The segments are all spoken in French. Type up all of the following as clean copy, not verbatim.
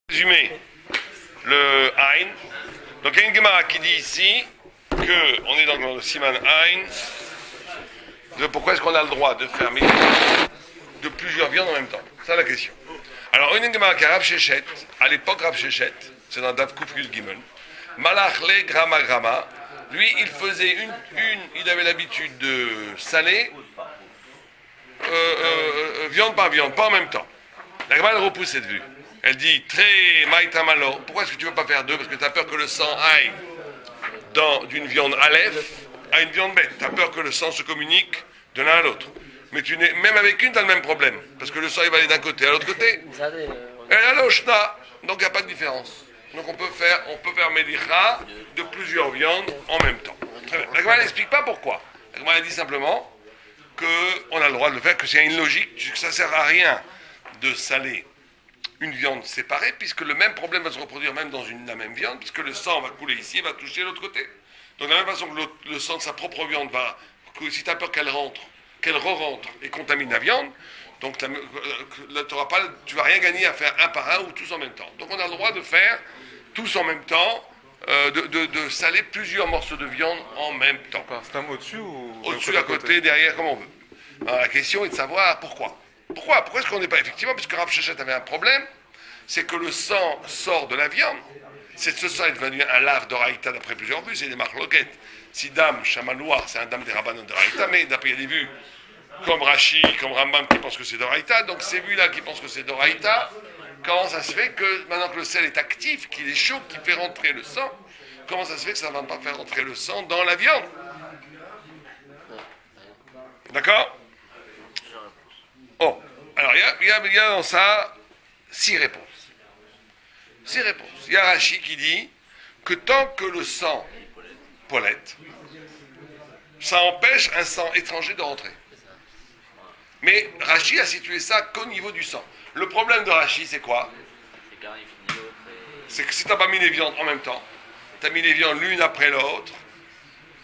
Résumer le Ein. Donc il y a une Gemara qui dit ici que on est dans le Siman Ein. De pourquoi est-ce qu'on a le droit de faire de plusieurs viandes en même temps? C'est la question. Alors une Gemara qui a Rav Shechet, à l'époque Rav Shechet, c'est dans Dav Kuf Yud Gimel. Malachle Grama Grama. Lui, il faisait il avait l'habitude de saler viande par viande, pas en même temps. La Gemara repousse cette vue. Elle dit très maïtamalo. Pourquoi est-ce que tu ne veux pas faire deux? Parce que tu as peur que le sang aille d'une viande aleph à une viande bête. Tu as peur que le sang se communique de l'un à l'autre. Mais même avec une, tu as le même problème. Parce que le sang il va aller d'un côté à l'autre côté. Elle a l'oshna. Donc il n'y a pas de différence. Donc on peut faire Melicha de plusieurs viandes en même temps. Très bien. La Gemara n'explique pas pourquoi. La Gemara dit simplement qu'on a le droit de le faire, que c'est une logique, que ça ne sert à rien de saler une viande séparée, puisque le même problème va se reproduire même dans la même viande, puisque le sang va couler ici et va toucher l'autre côté. Donc de la même façon que le sang de sa propre viande si tu as peur qu'elle re-rentre et contamine la viande, donc tu ne vas rien gagner à faire un par un ou tous en même temps. Donc on a le droit de faire tous en même temps, de saler plusieurs morceaux de viande en même temps. C'est un au-dessus ou au-dessus, à côté, derrière, comme on veut. Alors la question est de savoir pourquoi. Pourquoi est-ce qu'on n'est pas effectivement, puisque Rav Shechet avait un problème, c'est que le sang sort de la viande. Ce sang est devenu un lave d'oraïta d'après plusieurs vues, c'est des marloquettes. Si dame chamanoir, c'est un dame des rabbanon d'oraïta, mais d'après il y a des vues comme Rashi, comme Rambam qui pensent que c'est d'oraïta, donc ces vues-là qui pensent que c'est d'oraïta, comment ça se fait que maintenant que le sel est actif, qu'il est chaud, qu'il fait rentrer le sang, comment ça se fait que ça ne va pas faire rentrer le sang dans la viande? D'accord? Oh, alors il y a dans ça 6 réponses. 6 réponses. Il y a Rashi qui dit que tant que le sang pollette, ça empêche un sang étranger de rentrer. Mais Rashi a situé ça qu'au niveau du sang. Le problème de Rashi, c'est quoi? C'est que si tu n'as pas mis les viandes en même temps, tu as mis les viandes l'une après l'autre,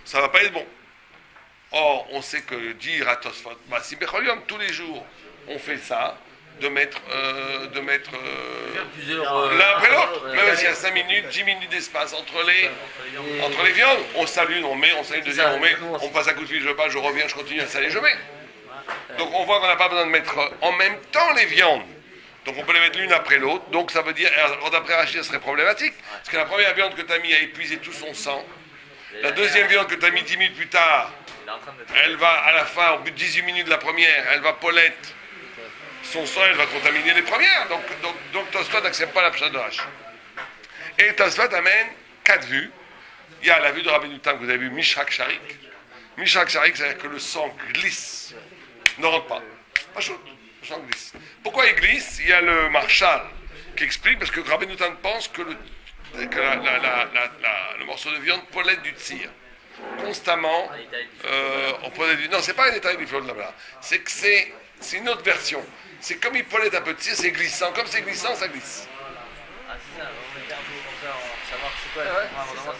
ça ne va pas être bon. Or, on sait que dire à Tosfot, tous les jours, on fait ça, de mettre l'un après l'autre, même s'il y a 5 minutes, 10 minutes d'espace entre les viandes, on salue une, on met, on salue une deuxième, on met, on passe un coup de fil, je passe, je reviens, je continue à saler, je mets. Donc on voit qu'on n'a pas besoin de mettre en même temps les viandes. Donc on peut les mettre l'une après l'autre, donc ça veut dire, alors d'après Rachid, ça serait problématique, parce que la première viande que tu as mis a épuisé tout son sang, la deuxième viande que tu as mis 10 minutes plus tard, elle va à la fin, au bout de 18 minutes de la première, elle va pollette son sang, elle va contaminer les premières. Donc Tosfot n'accepte pas la pshat de Rashi. Et Tosfot amène 4 vues. Il y a la vue de Rabbeinu Tam que vous avez vu, Mishrak Sharik. Mishrak Sharik, c'est-à-dire que le sang glisse, ne rentre pas. Pas chaud, le sang glisse. Pourquoi il glisse? Il y a le Marshal qui explique, parce que Rabbeinu Tam pense que le morceau de viande pollette du tsir. Constamment, on pollette du... Non, c'est pas un détail du flot de là. C'est que c'est une autre version. C'est comme il pollette un peu de tsir, c'est glissant. Comme c'est glissant, ça glisse. Ah, c'est ça, on mettait un peu comme ça, savoir c'est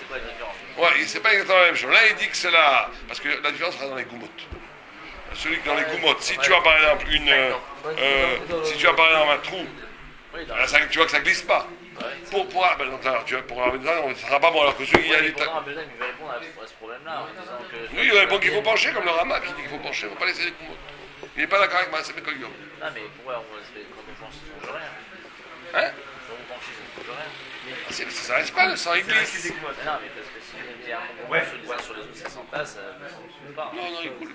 quoi la différence. Ouais, c'est pas exactement la même chose. Là, il dit que c'est là. Parce que la différence sera dans les goumottes. Celui qui dans les goumottes, si tu as par exemple si tu as par exemple un trou, tu vois que ça glisse pas. Donc là, pour un médecin, ça sera pas bon. Alors que celui qui a des tas. Il va répondre à ce problème-là en disant que. Lui, il répond qu'il faut pencher, comme le Rama qui dit qu'il faut pencher. Il ne faut pas laisser les goumottes. Il n'est pas d'accord avec Maaseh Bekoyom. Non, mais pourquoi on va se faire quand on pense ça ne change rien? Hein? Quand on penche, ça ne change rien. Ça reste pas, le sang, il glisse. Non, mais parce que si il y a un moment sur le doigt sur les os, ça s'en passe, ça ne pas. Non, il coule.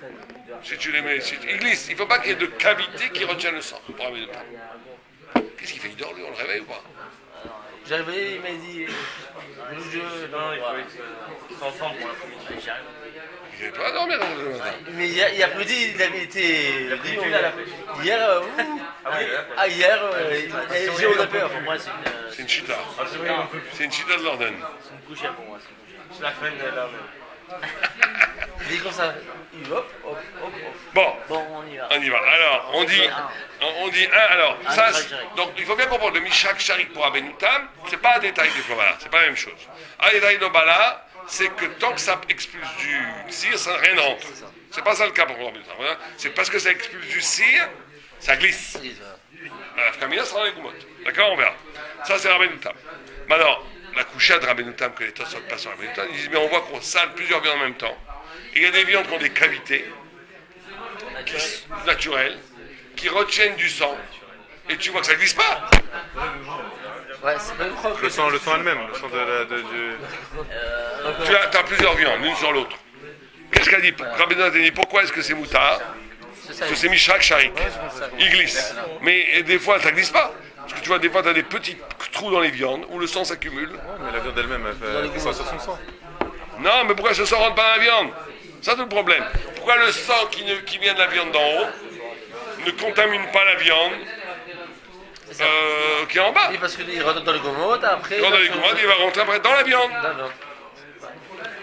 Si tu les mets, il glisse. Il ne faut pas qu'il y ait de cavité qui retienne le sang. Pour amener de pain. Qu'est-ce qu'il fait? Il dort, lui, on le réveille ou pas? J'ai réveillé, il m'a dit. Non, il faut s'ensemble pour la première. Il n'est pas à dormir dans le matin. Mais il applaudit, il avait été. Hier, hier, j'ai eu peur. Pour moi, c'est une chita. C'est une chita de l'ordre. C'est une couche pour moi. C'est la fin de l'ordre. Il dit comme ça. Hop. Bon, on y va. On y va. Alors, on dit un. Alors, ça, donc il faut bien comprendre, le Mishrak Sharik pour Rabbeinu Tam, c'est pas un détail du Kobala, c'est pas la même chose. Un détail de Bala, c'est que tant que ça expulse du cire, rien ne rentre. C'est pas ça le cas pour Rabbeinu Tam. C'est parce que ça expulse du cire Ça glisse. Lise, La Kamina sera dans les Goumot. D'accord, on verra. Ça, c'est Rabbeinu Tam. Maintenant, la couchette de Rabbeinu Tam que les Tosfot passent sur Rabbeinu Tam, ils disent mais on voit qu'on sale plusieurs viandes en même temps. Il y a des viandes qui ont des cavités naturelles, qui retiennent du sang, et tu vois que ça glisse pas. Ouais, c'est même croque. Le sang elle-même, le sang du... Tu as plusieurs viandes, l'une sur l'autre. Qu'est-ce qu'a dit Rabbeinu Tam dit pourquoi est-ce que c'est moutard? Parce que c'est Mishrak Sharik. Il glisse. Mais des fois, ça glisse pas. Parce que tu vois, des fois, tu as des petits trous dans les viandes où le sang s'accumule. Mais la viande elle-même, elle fait ça sur son sang. Non, mais pourquoi ce sang rentre pas dans la viande? Ça, c'est le problème. Pourquoi le sang qui vient de la viande d'en haut ne contamine pas la viande qui est en bas? Oui, parce qu'il rentre dans les gommotes, après. Quand dans les commandes, il va rentrer après dans la viande. D'accord.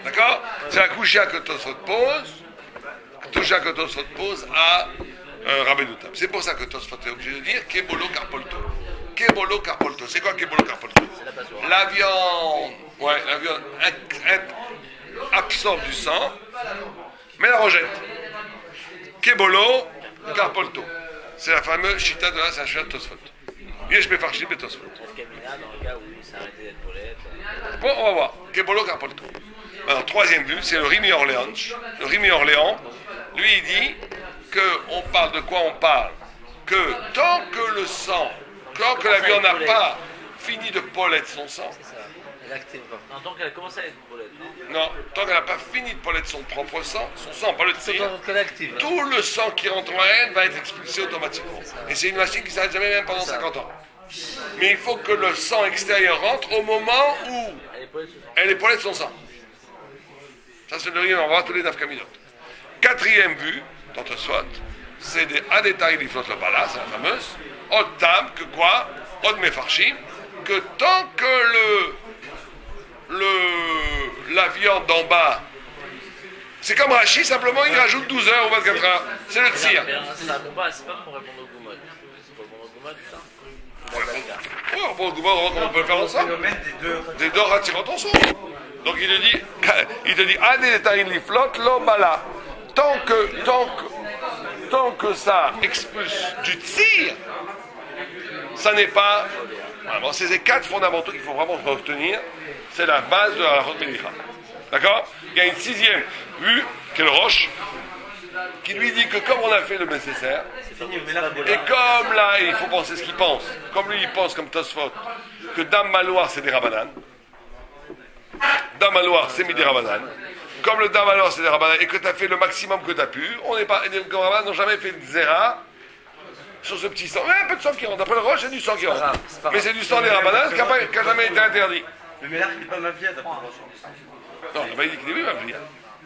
D'accord? C'est la couchia que Tosfot pose. Tosha que Tosfot pose à Rabbeinu Tam. C'est pour ça que Tosfot est obligé de dire Kebolo Karpolto. Kebolo Karpolto. C'est quoi Kebolo Karpolto? La viande. Ouais, la viande absorbe du sang, mais la rejette. Kebolo Karpolto. C'est la fameuse chita de la Sacha Tosfot. Yesh Mefarshim et Tosfot. Bon, on va voir. Kebolo Karpolto. Alors, troisième vue, c'est le Rimi Orléans. Le Rimi Orléans, lui, il dit qu'on parle de quoi on parle? Que tant que le sang, tant que la viande n'a pas fini de pollette son sang, Elle est active, quoi. Non, tant qu'elle commence à être boulette, non? non, tant qu'elle n'a pas fini de pollette son propre sang, pas le C'est tir, qu'elle est active. tout le sang qui rentre en elle va être expulsé automatiquement. Et c'est une machine qui ne s'arrête jamais, même pendant 50 ans. Mais il faut que le sang extérieur rentre au moment où Elle est boulette, ce sang. elle est pollette son sang. Ça, c'est le riz, on va voir tous les nafkaminot. Quatrième vue, dans Tosfot, c'est des Adetari qui flottent le bala, c'est la fameuse. Od tam, que quoi? Od mefarshim, que tant que la viande d'en bas, c'est comme Rachi, simplement il rajoute 12 heures ou 24 heures. C'est le tir. C'est un combat, c'est pas pour répondre au Goumod. C'est pour répondre au Goumod, ça. Oui, on peut le faire ensemble. Des deux attirant ensemble. Donc il te dit, Adetari li flotte lo bala. Tant que ça expulse du tir, ça n'est pas. Voilà, bon, c'est ces quatre fondamentaux qu'il faut vraiment retenir. C'est la base de la Rote Melicha. D'accord? Il y a une sixième vue, qui est le Roche, qui lui dit que comme on a fait le nécessaire, et comme là, il faut penser ce qu'il pense, comme lui il pense, comme Tosfot, que Dam Maloir c'est des Rabanan, Dam Maloir c'est Midi Rabanan, comme le Dam Maloir c'est des Rabanan, et que tu as fait le maximum que tu as pu, on n'est pas, les Rabanan n'ont jamais fait de Zera sur ce petit sang. Il y a un peu de sang qui rentre. Après le Roche, c'est du sang qui rentre. Mais c'est du sang des Rabanan qui n'a jamais été interdit. Le Mélar, il n'est pas mafia d'après le Roche. Non, on va dire qu'il est oui, Mavlia.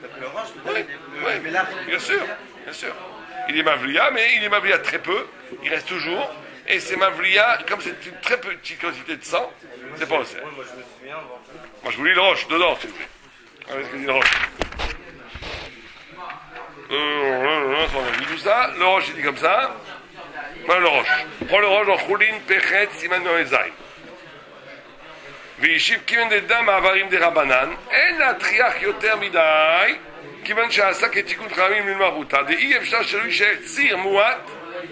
D'après le Roche, Oui, le Mélar, bien sûr, bien sûr. Il est Mavlia, mais il est Mavlia très peu. Il reste toujours. Et c'est Mavlia, comme c'est une très petite quantité de sang, c'est pas au sel. moi je me souviens. Moi, je vous lis le Roche, dedans, s'il vous plaît. Regardez ce que dit le Roche. On a vu tout ça. Le Roche, il dit comme ça. Voilà le Roche. Prends le Roche dans Choulin, Pechet, Siman Noézaï. וישיב כיוון דדם מעברים דרבנן, אין להטריח יותר מדי, כיוון שעשה כתיקון חכמים ללמרותה, דאי אפשר שלא יישאר ציר מועט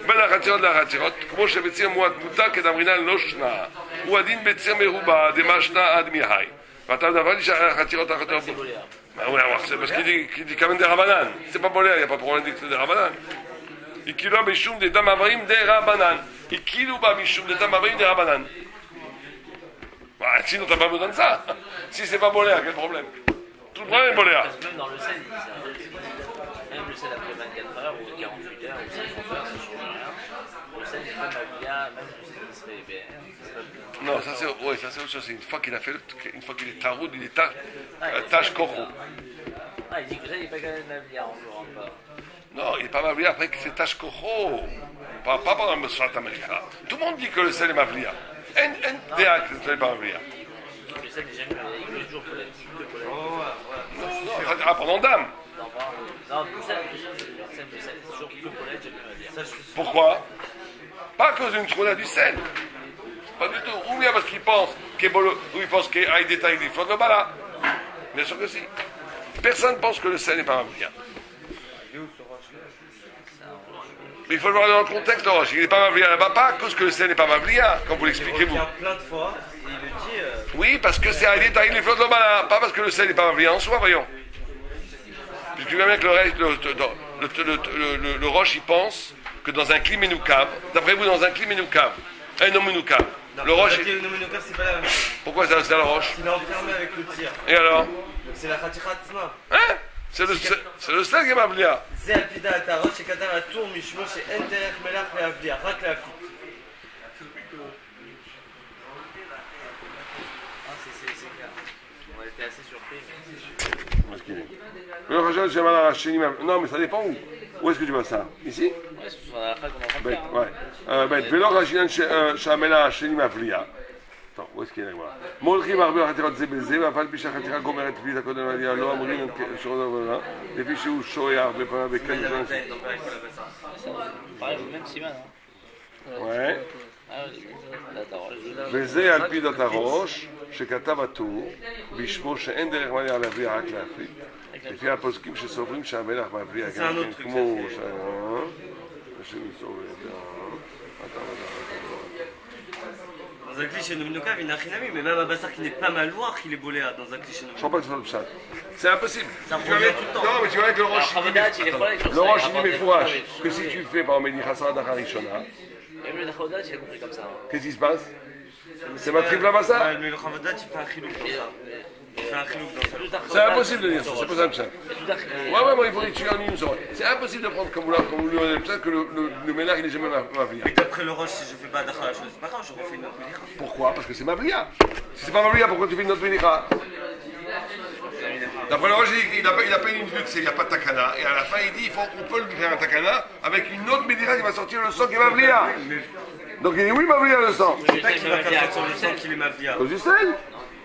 בין החצירות לחצירות, כמו שבציר מועט מותר כדמרינן לא שנה, הוא הדין בציר מרובע דמשנה עד מיהי. ואתה מדבר לי שהחצירות האחרות... c'est parce qu'il dit quand même des rabanan. C'est pas bolé, il n'y a pas problème de dire des rabanan. Ikilu bishum de dam avarim de rabanan. Ikilu bishum de dam avarim de rabanan. Bah, sinon, t'as pas besoin de ça. Si c'est pas boléa, quel problème? Tout le problème est boléa. Parce que même dans le sel, ils disent ça. Même le sel après 24 heures ou 48 heures ou 50 heures, ça ne change rien. Le sel, c'est même Mavlia, même le sel, il serait bien. Non, ça c'est autre chose. C'est une fois qu'il a fait une fois qu'il est taroud, il est tâche koro. Ah, il dit que ça, il n'est pas quand même Mavlia, on ne le rend pas. Non, il n'est pas mavlia après que c'est tâche koro. Pas pendant le Mosfat Amerika. Tout le monde dit que le sel est mavlia. Un déa que le sel est pas mavlia. Le sel, déjà, il est toujours Paulette. Non, pendant dame. Non, le sel, c'est toujours que Paulette, j'ai plus Mavlia. Pourquoi? Pas à cause d'une trouna du sel. Pas du tout. Ou bien parce qu'il pense qu'il y a des détails du flotte de bala. Bien sûr que si. Personne ne pense que le sel n'est pas mavlia. Mais il faut le voir dans le contexte, le roche. Il n'est pas Mavlia là-bas, pas à cause que le sel n'est pas Mavlia, comme vous l'expliquez vous. Il revient plein de fois et il le dit. Oui, parce que c'est un détail, les flottes là, pas parce que le sel n'est pas Mavlia en soi, voyons. Puisque tu vois bien que le roche, il pense que dans un climat menoukav, d'après vous, dans un climat menoukav, un non menoukav, le roche. Le nomonokav, c'est pas la même chose. Pourquoi c'est la roche? Il est enfermé avec le tir. Et alors? C'est la Khatira Tzma. Hein? C'est le sel qui est Mavlia. C'est Alpida à ta roche et Katar à tour, Mishmo, c'est Enterech Melach et Avdia, Rak la Afli. C'est clair. On a été assez surpris, mais c'est sûr. Non, mais ça dépend où. Où est-ce que tu vois ça? Ici? Ouais, c'est sur la phrase qu'on est en train de Bête, faire. ouais. Bête, Vélo Rachinan Shamela Sheni Mavlia. Attends, où est-ce qu'il est là? Molchim Arbe Khatirot Zebeze, Vapal Pisha Khatira Gomeret Pli, Takodon Adia, Lo Amrin, Shorodon, les fichiers où Shoy Arbe Pana Bekan. Pareil, même Siman. Ouais. Ah oui, וזה על פי דת הראש, שכתב הטור, בשמו שאין דרך מלא להביא רק להפליט. לפי הפוסקים שסוברים שהמלך מביא גם כן כמו Dans un cliché nomonokav, il n'a rien à mais même un bassar qui n'est pas maloir, il est boléa dans un cliché Je crois pas que ce soit le pshat. C'est impossible. Ça revient tout le temps. Non, mais tu vois que le roche, Alors, Chavodat, il est problème avec le roche, il dit mais fourrage, que si tu fais par Méli Hassan Dacharishona, Même le Chavodat, il a compris comme ça. qu'est-ce qui se passe? C'est ma triple bassa? Ouais, mais le Chavodat, il fait un chilouk dans ça. Il fait un chilouk dans ça. C'est impossible de dire ça, c'est pas ça le pshat. Ouais, il faut étudier en une seconde. C'est impossible de prendre comme vous lui donnez le pshat que le ménage il est jamais Mavlia. Mais d'après le roche, si je fais pas Dachar, c'est pas grave, je refais une autre mélicha. Pourquoi? Parce que c'est Mavlia. Si c'est pas Mavlia, pourquoi tu fais une autre mélicha? D'après le roche, il a pas une vue qu'il n'y a pas de takana. Et à la fin, il dit on peut lui faire un takana avec une autre mélicha qui va sortir le sang qui est Mavlia. Donc il dit oui, Mavlia le sang. C'est pas qu'il va faire sortir le sang qu'il est mafia. Cause du sel.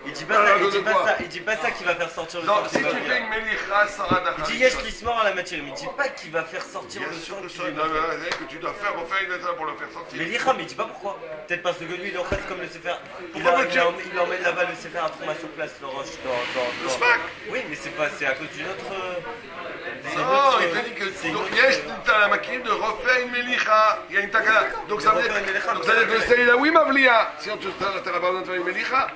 Il dit pas ça, il dit pas ça qui va faire sortir le sang. Non, si tu fais une mélicha, ça va Il dit Yesh qui se mord à la matière, mais il dit pas qu'il va faire sortir bien le sûr sang que qu'il ça, est mafia. que tu dois refaire une étape pour le faire sortir. Mélicha, mais il dit pas pourquoi. Peut-être parce que lui il est en reste comme le Sefer. Pourquoi Il emmène là-bas le Sefer à Trouma sur place, le roche. Le smack. Oui, mais c'est pas, c'est à cause d'une autre. Non, il te dit que donc Yesh t'as la maquille de refaire une mélicha. Il y a une takana. Donc ça veut dire que le sel il a oui Mavlia. Sinon tu n'as pas besoin de faire une mélicha.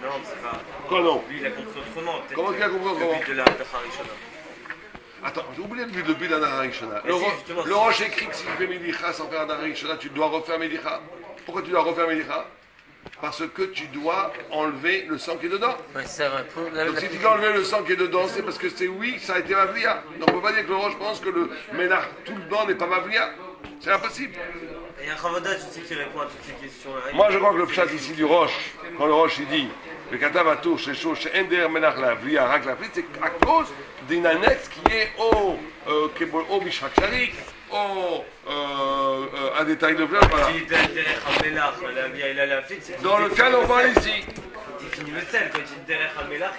Non, c'est pas. Quoi non? Lui il a compris autrement. Comment il a compris autrement? Le but de la Dacharishona. Attends, j'ai oublié le but de Bilanarishona. Mais si, justement, Le roche écrit que si tu fais Mélicha sans faire Anarishona, tu dois refaire Mélicha. Pourquoi tu dois refaire Mélicha? Parce que tu dois enlever le sang qui est dedans. Ouais, ça va. Donc si tu dois enlever le sang qui est dedans, c'est parce que c'est oui, ça a été Mavlia. Donc on ne peut pas dire que le roche pense que le ménard tout le dedans n'est pas Mavlia. C'est impossible. Et un Chavodat, tu sais qui répond à toutes ces questions-là. Moi je crois que le pshat ici du roche, quand le roche il dit le katavato chez chaud chez Ender Menach la Vlia Rak la c'est à cause d'une annexe qui est au Mishrak Sharik, un détail de fleurs, voilà. Dans le cas normal ici. Il définit le sel, quand il dit derrière Al-Melach,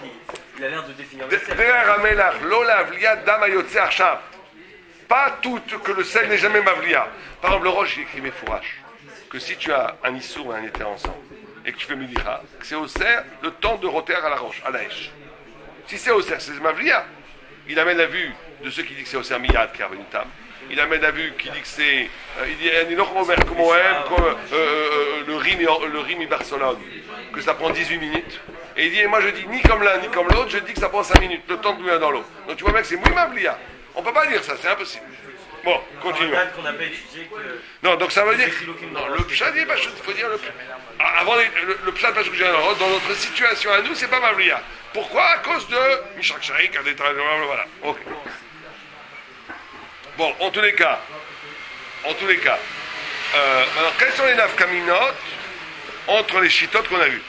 il a l'air de définir le sel. Derrière Amelach, Lola Vlia Damayotse Arshab. Pas tout que le sel n'est jamais Mavlia. Par exemple, le roche, il écrit mes fourrages. Que si tu as un issour et un éther ensemble, et que tu fais Milicha, c'est au cerf le temps de roter à la roche, à la hache. Si c'est au cerf, c'est Mavlia. Il amène la vue de ceux qui disent que c'est au cerf Miyad qui a une table. Il amène la vue qui dit que c'est. Il dit le Rim Barcelone, que ça prend 18 minutes. Et il dit, et moi je dis ni comme l'un ni comme l'autre, je dis que ça prend 5 minutes, le temps de l'un dans l'eau. Donc tu vois bien que c'est Mouy Mavlia. On ne peut pas dire ça, c'est impossible. Bon, continuons. Qu'on n'a pas étudié que... Non, donc ça veut dire. Non, le pshat, il faut dire le. Avant le pshat, parce que j'ai dans notre situation à nous, c'est pas Mavlia. Pourquoi? À cause de Mishrak Sharik, un détail, voilà. Ok. Bon, en tous les cas. Alors, quelles sont les nafkaminotes entre les chitotes qu'on a vues?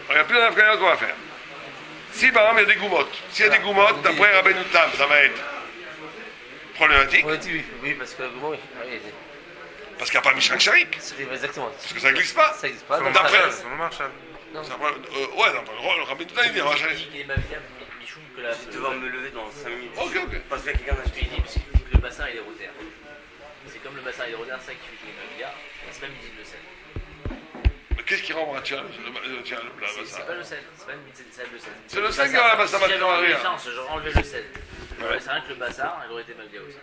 Il n'y a plus de nafkaminotes qu'on va faire. Si par exemple il y a des goumottes, s'il y a des goumottes, d'après Rabbeinu Tam, ça va être problématique. Oui, parce que oui. Parce qu'il n'y a pas Mishrak Sharik. Exactement. Parce que ça glisse pas. Ça glisse pas. D'après. C'est mon Marshall. Ouais, le Rabbeinu Tam, il dit, Il dit qu'il est Mavlia, Michoum, que la. Je vais devoir me lever dans 5 minutes. Ok. Parce qu'il y a quelqu'un Parce qu'il dit que le bassin il est rotaire. C'est comme le bassin il est rotaire, c'est ça qui fait qu'il est Mavlia. C'est même il dit le sel. Mais qu'est-ce qui rend tiens, le bassin? C'est pas le sel, c'est pas une mythe, c'est le sel. C'est le sel qui rend la bassin Si j'avais enlevé rire. j'aurais enlevé le sel. Ouais. C'est vrai que le bassin, il aurait été Mavlia aussi.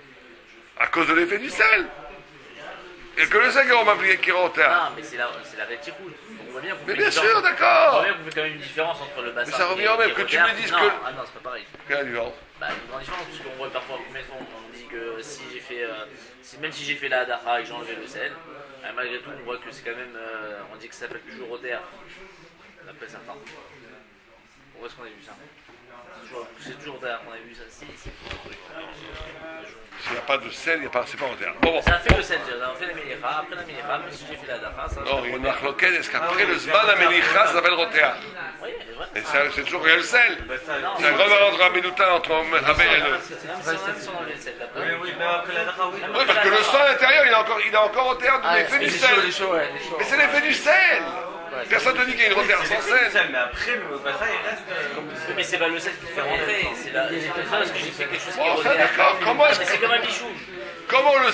À cause de l'effet du sel. Et que le sel qui est roter. Non, mais c'est la rétiroute. On voit bien que vous Mais faites bien une sûr, différence. On d'accord. voit bien que vous faites quand même une différence entre le bassin. Mais ça revient au même, que tu me dises non, que- Ah non, c'est pas pareil. Quelle différence? Bah, une grande différence, parce qu'on voit parfois, mettons, on dit que si j'ai fait, même si j'ai fait la hadara et que j'ai enlevé le sel, malgré tout, on voit que c'est quand même, on dit que ça s'appelle toujours roter, d'après certains. Où est-ce qu'on a vu ça? C'est toujours roter qu'on a vu ça. Si, c'est S'il n'y a pas de sel, c'est pas roter. Bon, ça a fait le sel, déjà. On fait la minicha, après la minicha, même si j'ai fait la hadara, ça. non, il y a une marloquette, est-ce qu'après le zman à Melicha, ça s'appelle roter? Oui, c'est vrai. Et c'est toujours qu'il y a le sel. Non, C'est un grand malheur entre Rabbeinu entre Rabbe et le. même si on enlève le sel, d'accord? Oui, mais après la Dara, oui. Oui, parce que le sang à l'intérieur, il est encore roter de l'effet du sel. Les chauds, ouais, les chauds. Mais c'est l'effet du sel. Personne ne te dit qu'il y a une roter sans sel. Mais après, le bassin, il reste. Oui, mais c'est pas le sel qui fait rentrer, c'est parce que j'ai fait quelque chose qui est Bon, rodé. ça, d'accord. Comment est-ce Mais que- c'est comme un bichou. Comment le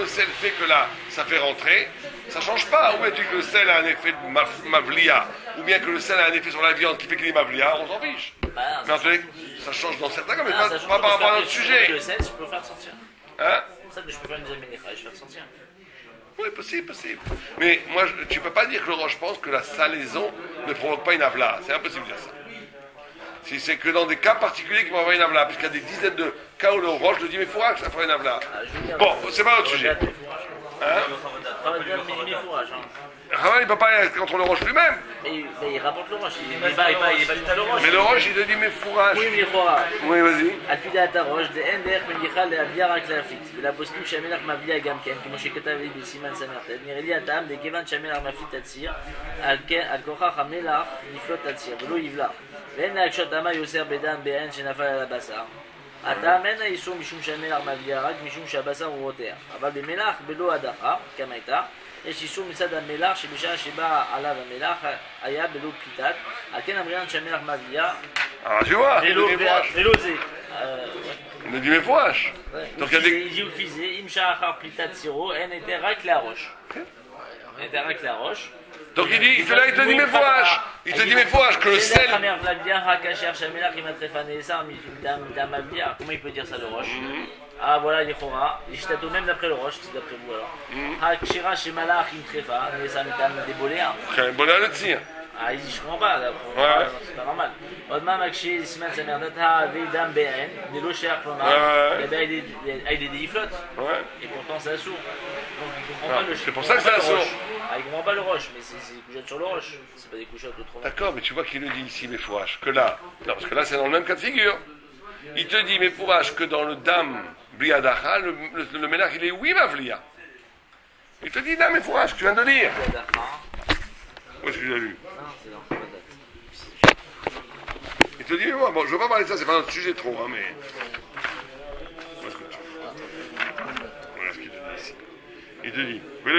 sel fait que là, ça fait rentrer? Ça change pas. Ou bien tu dis que le sel a un effet de mavlia, ou bien que le sel a un effet sur la viande qui fait qu'il est mavlia, on s'en fiche. Bah, Mais en tous les cas, ça change dans certains cas, mais non, pas ça change par parce rapport à que notre si je sujet. mets le sel, je peux le faire sortir. Hein? C'est ça que je peux faire une deuxième ménécha et je vais faire sortir. Oui, possible. Mais moi, tu peux pas dire que le roche pense que la salaison ne provoque pas une avla. C'est impossible de dire ça. Si c'est que dans des cas particuliers qu'il va y avoir une avla, puisqu'il y a des dizaines de cas où le roche le dit, mais il faudra que ça fasse une avla. Bon, c'est pas notre sujet. Hein? Mais fourrage. Raval, il ne peut pas être contre le roche lui-même. Mais il rapporte le roche. Il est pas contre le roche. Mais le roche, il te dit, mais fourrage. Oui, mais fourrage. Oui, vas-y. על פי דעת הראש, דאין דרך מניחה להביאה רק להפיץ, ולפוסקים שהמלח מבליע גם כן, כמו שכתב לי בסימן ס"ט, נראה לי הטעם דכיוון שהמלח מפיץ תציר, על כוכך המלח נפלוט תציר, ולא יבלע, ואין להקשות אמה יוסר בדן בעין שנפל על הבשר. הטעם אין האיסור משום שהמלח מבליע רק משום שהבשר הוא רותח, אבל במלח בלא הדחה, כמה הייתה, יש איסור מצד המלח שבשעה שבא עליו המלח היה בלא פליטת, על כן אמרינן שהמלח מבליע Alors, tu vois, il ולא te dit, mais fourrage. ולא זה. Il te dit, mais fourrage. Donc, il y a des... הגיעו לפי זה, אם שעה אחר פליטת סירו, אין היתר רק להראש. אין היתר רק להראש. Donc il dit, il te dit, mais fourrage. Il te dit, mais fourage, que le זה sel... חמר ולבליח רק כאשר שהמלח עם הטרפה נאסר מטעם מבליח. Comment il peut dire ça le roche? Ah voilà, לכאורה, לשיטתו même d'après le roche, c'est d'après vous alors. הקשירה שמלח עם טרפה נאסר מטעם דבולע. Bon, à le tir. Ah, il dit, je comprends pas, là, Ouais. c'est pas normal. עוד מה מקשי סימן סמרדת האבי דם בעין, דלא שייך כלומר, Ouais. לגבי הידי דייפלוט. Ouais. Et pourtant c'est assourd. Donc il comprend Ah, pas le c'est il pour comprend ça que pas c'est le assourd. roche. Ah, il comprend pas le roche, mais c'est des couchettes sur le roche. C'est pas des couchettes autrement. D'accord, mais tu vois qu'il le dit ici, mes fourrages, que là, non, parce que là c'est dans le même cas de figure. Il te dit, mes fourrages, que dans le dam bliadacha, le ménage il est oui mavlia. Il te dit, là, mes fourrages, que tu viens de dire. Où est-ce que tu l'as lu? Non, c'est dans le date. Il te dit, mais moi, bon, je veux pas parler de ça, c'est pas notre sujet trop, hein, mais. Où est-ce que tu... Voilà ce qu'il te dit ici. Il te dit, parce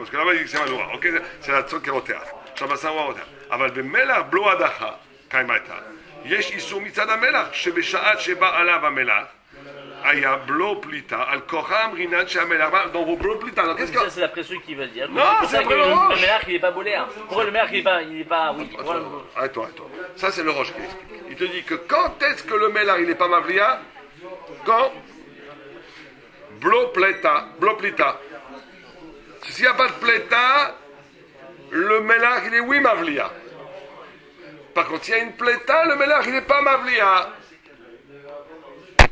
que là-bas il dit que c'est maloura, ok, c'est la tzot qui est rotéat. שהבשר הוא הרותח. אבל במלח בלו הדחה, קיימה הייתה. יש איסור מצד המלח, שבשעת שבא עליו המלח, היה בלו פליטה, על כוחם רינן שהמלח, donc vos blo pליטה, donc qu'est-ce que... Ça c'est d'après ceux qui veulent dire. Non, pour c'est ça après que le roche. Le ménage il est pas boléen. Pourquoi le ménage il est pas oui. pourquoi le- Attends. Ça, c'est le roche qui explique. Il te dit que quand est-ce que le mélar, il n'est pas mavlia? Quand Blo plita. S'il n'y a pas de pleta, le mélar, il est oui mavlia. Par contre, s'il y a une pleta, le mélar, il n'est pas mavlia.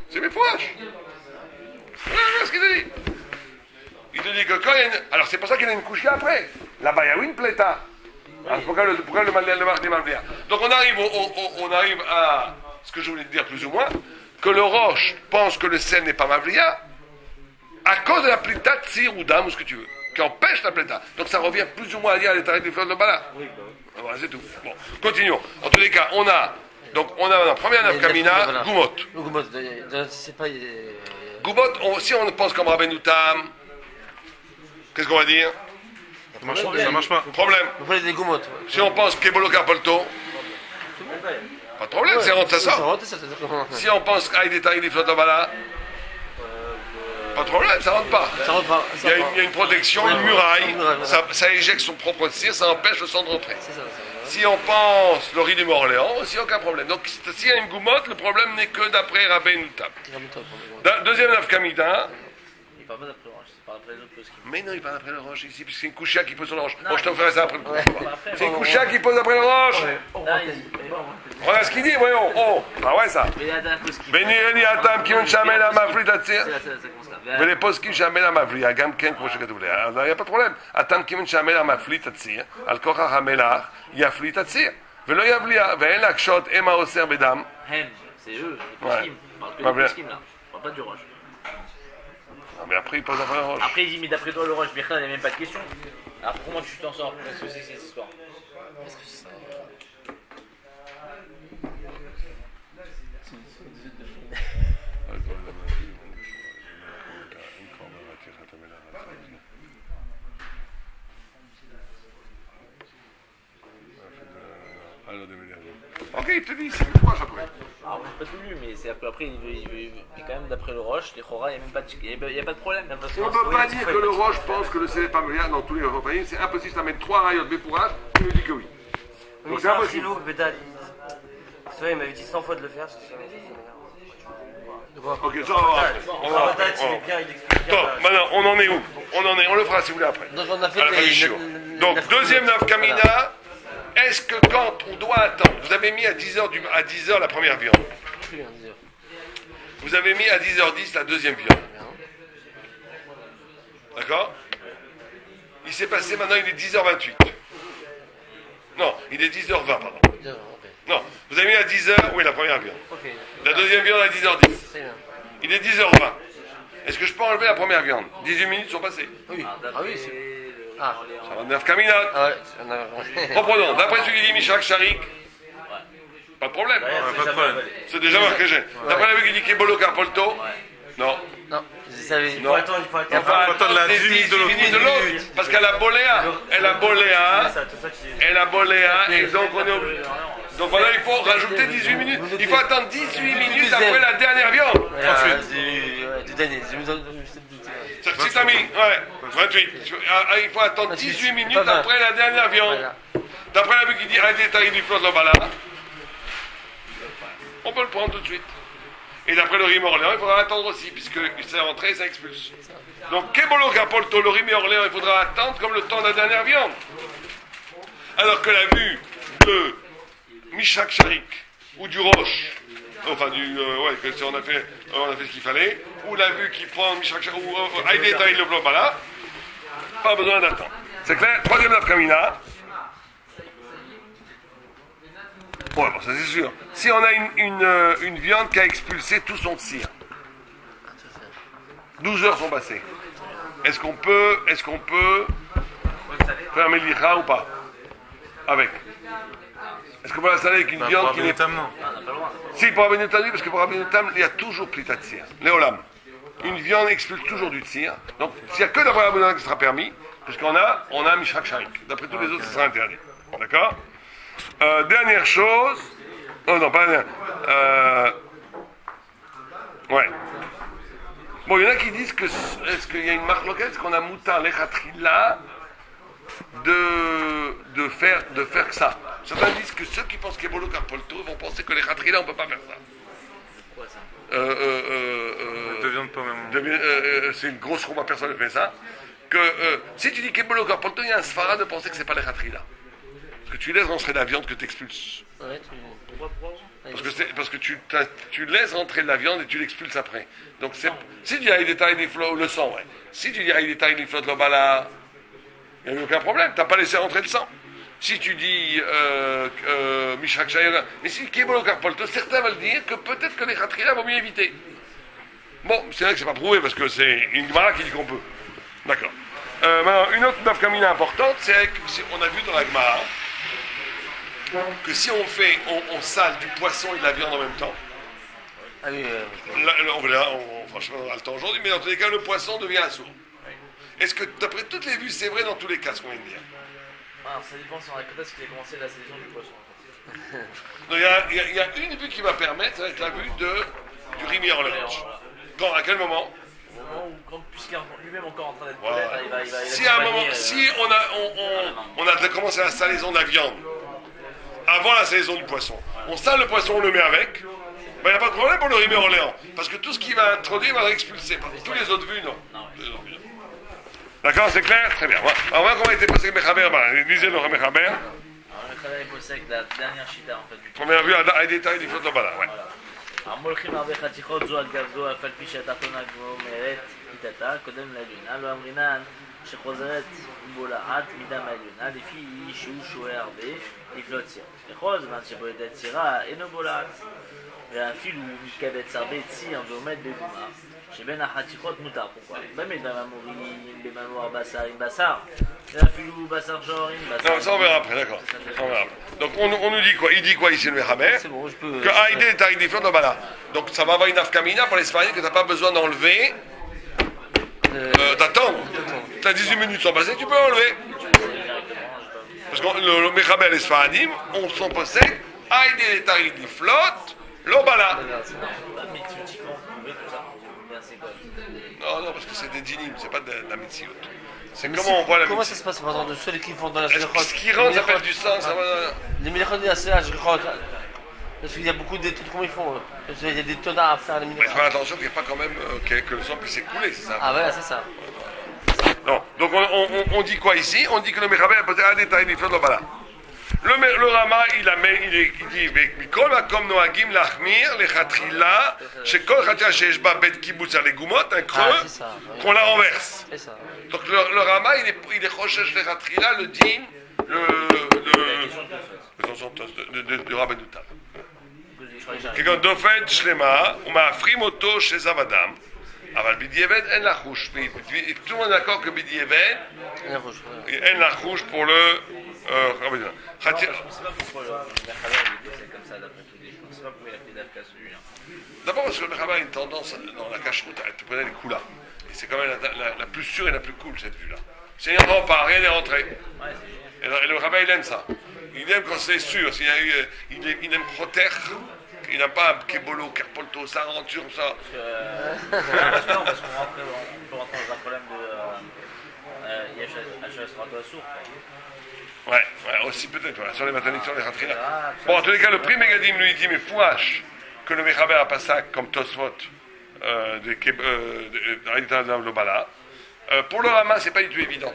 C'est mes fourrages. Voilà ce qu'il te dit. Il te dit que quand il y a une... Alors, c'est pour ça qu'il y a une couche après. Là-bas, il y a une pleta. Alors, pourquoi le mavlia? Donc, on arrive à ce que je voulais te dire plus ou moins, que le roche pense que le sel n'est pas mavlia à cause de la pleta tsir ou dam ou ce que tu veux, qui empêche la pleta. Donc, ça revient plus ou moins à dire à l'état des fleurs de bala. Voilà, c'est tout. Bon, continuons. En tous les cas, on a la première nafkamina, Gumot. Le Gumot, c'est pas. Gumot, si on pense comme Rabbeinu Tam, qu'est-ce qu'on va dire? Ça marche pas. Problème. Vous parlez des Gumot. Si on pense Kebolo Carpolto, pas de problème, c'est rentre, ça Ça sort. rentre, ça rentre. Si on pense Aïdeta, il est flotabala, pas de problème, ça rentre pas. Ça rentre pas. Il y a une protection, une muraille, ça éjecte son propre tir, ça empêche le sang de rentrer. C'est ça. Si on pense le riz du Mont-Orléans, aussi aucun problème. Donc s'il y a une goumotte, le problème n'est que d'après Rabbeinu Tam. Deuxième nafkamina. Il parle pas d'après le roche, il parle après les autres poskim. Mais non, il parle après le roche ici, puisque c'est une couchia qui pose sur le roche. Bon, je te ferai ça après. Après, C'est une couchia qui pose après le roche. Voilà ce qu'il dit, voyons. Oh, ah ouais ça. Mais il y a un poskim. Benireni atam ki shamel amafli tatzir. C'est là, ça commence là. ולפוסקים שהמל המבליע, גם כן כמו שכתוב לי, אז היה פה פרולם, הטעם כיוון שהמל המפליא תציר, על כוכך המלח יפליא תציר, ולא יבליע, ואין להקשות המה אוסר בדם. Hem, c'est eux, les poskim. On parle que des poskim là, on parle pas du roche. Mais après il pose après le roche. Après il dit, mais d'après toi le roche, Birka, il n'y a même pas de question. Alors comment tu t'en sors? Qu'est-ce que c'est cette histoire? Ok, il te dit, c'est une roche après. Alors, j'ai pas tout lu, mais c'est qu'après, il quand même d'après le roche, les Chora, il n'y a même pas de problème. On ne peut pas dire que le roche pense que le célèbre Pamelia dans tous les repas, c'est impossible, ça met 3 rayons de Bépourage, il me dit que oui. Donc c'est impossible. Il m'avait dit 100 fois de le faire. Ok, ça on va. Maintenant, on en est où? On le fera si vous voulez après. Donc on a fait À la fin du shiur. Donc, deuxième nafkamina, est-ce que quand on doit attendre, vous avez mis à 10h la première viande, vous avez mis à 10h10 la deuxième viande, d'accord? Il s'est passé maintenant, il est 10h28. Non, il est 10h20, pardon. Non, vous avez mis à 10h, oui, la première viande. La deuxième viande à 10h10. Il est 10h20. Est-ce que je peux enlever la première viande? 18 minutes sont passées. Oui. Ah oui, c'est... Ça va 9 caminades. Ah ouais. Reprenons. D'après ce qu'il dit Mishrak Sharik, pas de problème. Pas de problème. C'est déjà marqué. D'après la vue qu'il dit Kebolo Carpolto, non. Non, je savais. Non. Il faut attendre. Il faut attendre la 18 minutes de l'autre. Parce qu'elle a boléa. Elle a boléa. Et donc on est obligé. Donc voilà, il faut rajouter 18 minutes. Il faut attendre 18 minutes après la dernière viande. Du dernier. Si t'as mis, ouais, 28. Il faut attendre 18 minutes après la dernière viande. D'après la vue qui dit un détail du flot de l'obala, on peut le prendre tout de suite. Et d'après le rime Orléans, il faudra attendre aussi, puisque c'est rentré et ça expulse. Donc, Kebolo Capolto, le rime Orléans, il faudra attendre comme le temps de la dernière viande. Alors que la vue de Mishak Sharik, ou du Roche, enfin ouais, on a fait ce qu'il fallait, ou la vue qui prend Mishak Sharik, ou Aïdeta il le Blobala, pas besoin d'attendre. C'est clair? Troisième nafkamina. Ouais, bon, ça c'est sûr. Si on a une viande qui a expulsé tout son tir, 12 heures sont passées. Est-ce qu'on peut faire Melicha ou pas? Avec. Est-ce qu'on peut la saler avec une viande qui n'est pas... Si, pour Rabbeinu Tam, parce que pour Rabbeinu Tam, il y a toujours plitat de tir. Léolam. Une viande expulse toujours du tir. Donc, s'il n'y a que d'après Rabbeinu Tam qui sera permis, puisqu'on a Mishrak Sharik. D'après tous les autres, ça sera interdit. D'accord? Dernière chose. Oh non, pas dernière. Ouais. Bon, il y en a qui disent que est-ce qu'il y a une marque locale, est-ce qu'on a moutar l'echatrila de faire que ça. Certains disent que ceux qui pensent qu'Ebolo Carpolto vont penser que l'echatrila on ne peut pas faire ça. Pourquoi ça? De viande pas même. C'est une grosse roue, personne ne fait ça. Que si tu dis qu'Ebolo Carpolto, il y a un sfara de penser que c'est pas l'echatrila. Que tu laisses rentrer la viande que tu expulses. Parce que tu laisses rentrer de la viande et tu l'expulses après. Donc si tu dis des détails des flots, le sang, ouais. Si tu dis des détails des flots de l'obala, il n'y a aucun problème, tu n'as pas laissé rentrer le sang. Si tu dis Mishrak Shayoga, mais si Kebolo Carpolto, certains veulent dire que peut-être que les khatrila vont mieux éviter. Bon, c'est vrai que c'est pas prouvé parce que c'est une Gemara qui dit qu'on peut. D'accord. Maintenant, une autre nafkamina importante, c'est qu'on a vu dans la Gemara que si on sale du poisson et de la viande en même temps, Ah oui, franchement on a le temps aujourd'hui, mais dans tous les cas le poisson devient assourd. Est-ce que d'après toutes les vues c'est vrai dans tous les cas ce qu'on vient de dire? Alors ça dépend si on a quand est-ce qu'il a commencé la saison du poisson. Donc, il y a une vue qui va permettre, ça va être la vue du Rimi Orléans. Quand, à quel moment? Au moment où, puisqu'il est lui-même encore en train d'être Voilà. peut-être, il va Si à un moment, si on a commencé la salaison de la viande, avant la saison du poisson. On sale le poisson, on le met avec. Il n'y a pas de problème pour le rimer Orléans. Parce que tout ce qu'il va introduire va expulser. Tous les autres vues, non. D'accord, c'est clair? Très bien. On va voir comment était posé Mechaber. Lisez le Mechaber. Alors, le Mechaber est posé avec la dernière chita en fait. Première vue, à détail, il faut de bala. Ouais. Alors, מולכים הרבה חתיכות זו על גב זו, אף על פי שהתחתונה גומרת איתתה, קודם לעליונה, לא אמרינן שחוזרת בולעת מדם העליונה, לפי שהוא שוהה הרבה, לפלוט צירה. ככל זמן שבולטת צירה, אינו בולעת. ואפילו מתכווץ הרבה ציר ועומד בגומה, שבין החתיכות מותר. pourquoi? באמת במאמורים, במאמור בשר עם בשר, ואפילו בשר שור עם בשר. Non, ça on verra après, d'accord. Donc on nous dit quoi? Il dit quoi ici le Mechaber? Que Haïdé est Haïdé Flot de Bala. Donc ça va avoir une afkamina pour les Sfaradimes que tu n'as pas besoin d'enlever, d'attendre. Tu as 18 minutes sont passées, tu peux enlever. Parce que le Mechaber et les Sfaradimes, on s'en possède, Haïdé est Haïdé Flot. L'obala. Non, parce que c'est des dinim, c'est pas de la mitzvot. C'est comment on voit la mitzvot. Comment ça se passe par exemple de ceux qui font dans la Ce qui rentre, ça fait du sang, ça va. Les mélichot de la CH, parce qu'il y a beaucoup d'études, comment ils font? Il y a des tonnes à faire les mélichot. Il faut faire attention qu'il n'y ait pas quand même que le sang puisse s'écouler, c'est ça? Ah ouais, c'est ça. Non, donc on dit quoi ici? On dit que le Mechaber a posé un détail du flot de l'obala. Le Rama, il dit Mikol Makom Noagim Lachmir Lechatrila Shekol Chatia Sheshba Bet Kibbutz Alegumot, un creux qu'on la renverse. Donc le Rama, il est Choshesh Lechatrila, le din, de Rabbeinu Tam. כגון דופן שלמה ומאפרים אותו שזוודam. אבל בדיעבד אין לה חוש. tout le monde est d'accord que בדיעבד אין לה חוש pour le רבנו. Je ne sais pas pourquoi le Mechaber est posé comme ça d'après tout. Je ne sais pas pourquoi il a fait d'Afka celui-là. D'abord parce que le Mechaber a une tendance dans la cache-route à te prendre les coups là. Et c'est quand même la plus sûre et la plus cool cette vue-là. Si il n'y en a pas, rien n'est rentré. Et le Mechaber il aime ça. Il aime quand c'est sûr. Il aime protéger. Il n'a pas un Kebolo, Carpolto, ça rentre sur ça. Parce qu'on peut rentrer dans un problème de Yesh sourd. Ouais, aussi peut-être, voilà, sur les mataniques, sur les ratrina. Bon, en tous les cas, le prix Megadim lui dit, mais fouache, que le Mechaber a pas ça comme Tosfot de Lobala. Pour le Rama, c'est pas du tout évident.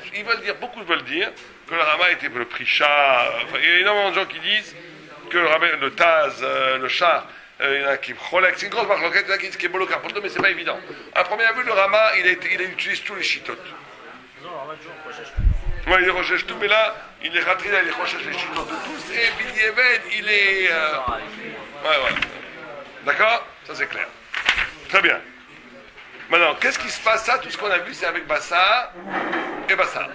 Beaucoup veulent dire que le Rama était pour le Prisha. Il y a énormément de gens qui disent que le Taz, le Shah, il y en a qui c'est une grosse marque, il y en a qui disent qu'il est bolo carpolto, mais c'est pas évident. À première vue, le Rama, il utilise tous les chitotes. Ouais, il recherche tout, mais là, il est ratrina, il recherche les chitotes de tous, et Bidi Eved, il est. Ouais. D'accord? Ça c'est clair. Très bien. Maintenant, qu'est-ce qui se passe? Ça, tout ce qu'on a vu, c'est avec Bassar et Bassar.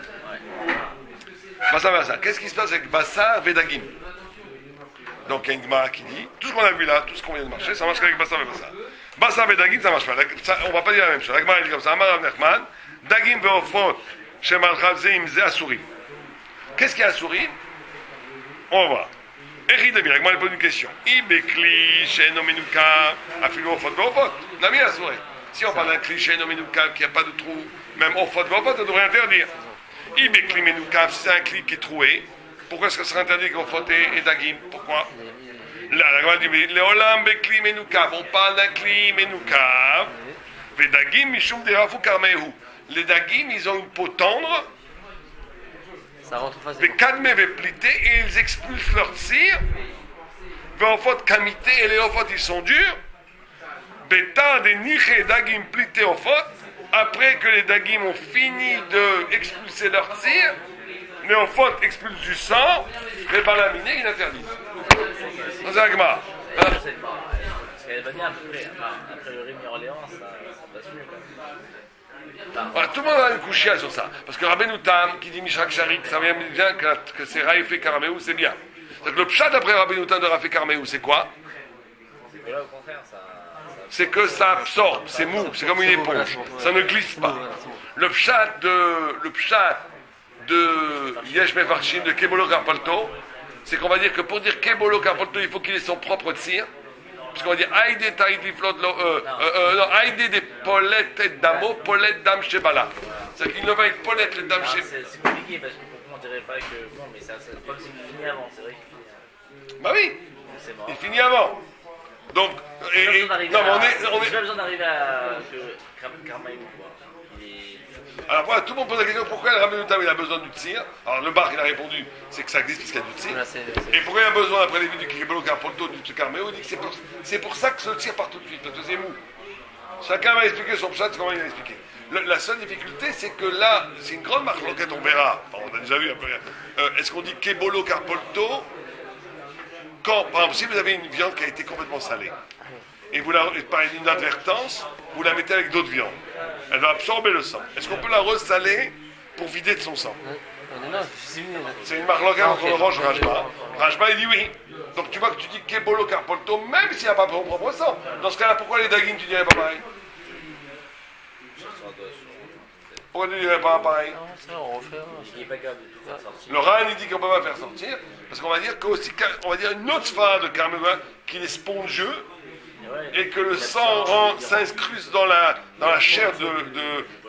Bassar. Qu'est-ce qui se passe avec Bassar Vedagim? Donc, il y a une Gemara qui dit, tout ce qu'on a vu là, tout ce qu'on vient de marcher, ça marche qu'avec Bassar et Bassar. Bassar Vedagim, ça marche pas. On ne va pas dire la même chose. La Gemara dit comme ça, Amar Rav Nachman, Dagim ve'ofot, shemal chavzeim ze asurim. Qu'est-ce qu'il y a asurim? On va voir. Eri de bien, la Gemara pose une question. Ibekli, she'eno menuka, afilu ofot ve'ofot. Nami asurim. Si on parle d'un cliché noménoukav qui n'a pas de trou, même au faute, ça devrait interdire. Ibekli menoukav, si c'est un clic qui est troué, pourquoi est-ce que ça serait interdit qu'au faute et dagim? Pourquoi? Là, la Gemara dit, Léolam bekli menoukav, on parle d'un clic menoukav, ve dagim mishum derafu karmehu. Les dagim, ils ont une peau tendre, ve kadme ve plité, et ils expulsent leur tir, ve au faute kamité, et les au faute, ils sont durs. Beta des niché dagim plité au faute, après que les dagim ont fini d'expulser leur tir, les au faute expulsent du sang, les balaminés ils interdisent. C'est un Gemara. Parce qu'elle va dire à peu près, après le Rémi Orléans, ça passe mieux quand même. Voilà, tout le monde a une couchia sur ça. Parce que Rabbeinu Tam, qui dit Mishrak Sharik, ça vient bien que c'est Raïfé Karmeou, c'est bien. Donc le pshat après Rabbeinu Tam de Raïfé Karmeou, c'est quoi? C'est que là, au contraire, ça. C'est que ça absorbe, c'est mou, c'est comme une éponge, ça ne glisse pas. Le pshat de Yesh Mefarshim, de Kebolo Karpolto, c'est qu'on va dire que pour dire Kebolo Karpolto, il faut qu'il ait son propre tir, parce qu'on va dire Aïdé Taïdi Flot, Aïdé des Polettes et Damo, Polettes Dam Shebala. C'est-à-dire qu'il ne va être Polettes et Dam Shebala. C'est compliqué parce que pourquoi on dirait pas que. Bon, mais ça, comme c'est fini avant, c'est vrai que. Bah oui, C'est mort. il finit avant. Donc, J'ai pas besoin d'arriver non, mais à- on est, j'ai pas besoin d'arriver à Karmaïm, quoi. Il est... alors voilà, tout le monde pose la question pourquoi le Rabbeinu Tam il a besoin du tzir. Alors le bar il a répondu c'est que ça existe parce qu'il y a du tzir. Voilà, c'est- Et pourquoi il a besoin après les vues du Kibolo Carpolto du Tsukarmeo, il dit que c'est pour ça que ce tir part tout de suite, parce que c'est mou. Chacun va expliquer son pshat, comment il va expliquer. La seule difficulté c'est que là, c'est une grande marque loquette, on verra. Enfin, on a déjà vu un peu. Est-ce qu'on dit Kebolo Carpolto quand, par exemple, si vous avez une viande qui a été complètement salée, et vous la, par une inadvertance, vous la mettez avec d'autres viandes. Elle va absorber le sang. Est-ce qu'on peut la ressaler pour vider de son sang? Non, c'est venu. C'est une marque locale entre Orange et Rajma. Rajma, il dit oui. Donc tu vois que tu dis Kebolo Carpolto, même s'il n'y a pas son propre sang. Dans ce cas-là, pourquoi les daguines, tu dirais pas pareil? Pourquoi tu dirais pas pareil? Non, ça, on refait. Il est pas capable de tout faire sortir. Le Ran, il dit qu'on ne peut pas faire sortir, parce qu'on va dire qu'aussi, on va dire une autre phase de Carmela, qu'il est spongieux, et que le sang s'incruste dans la chair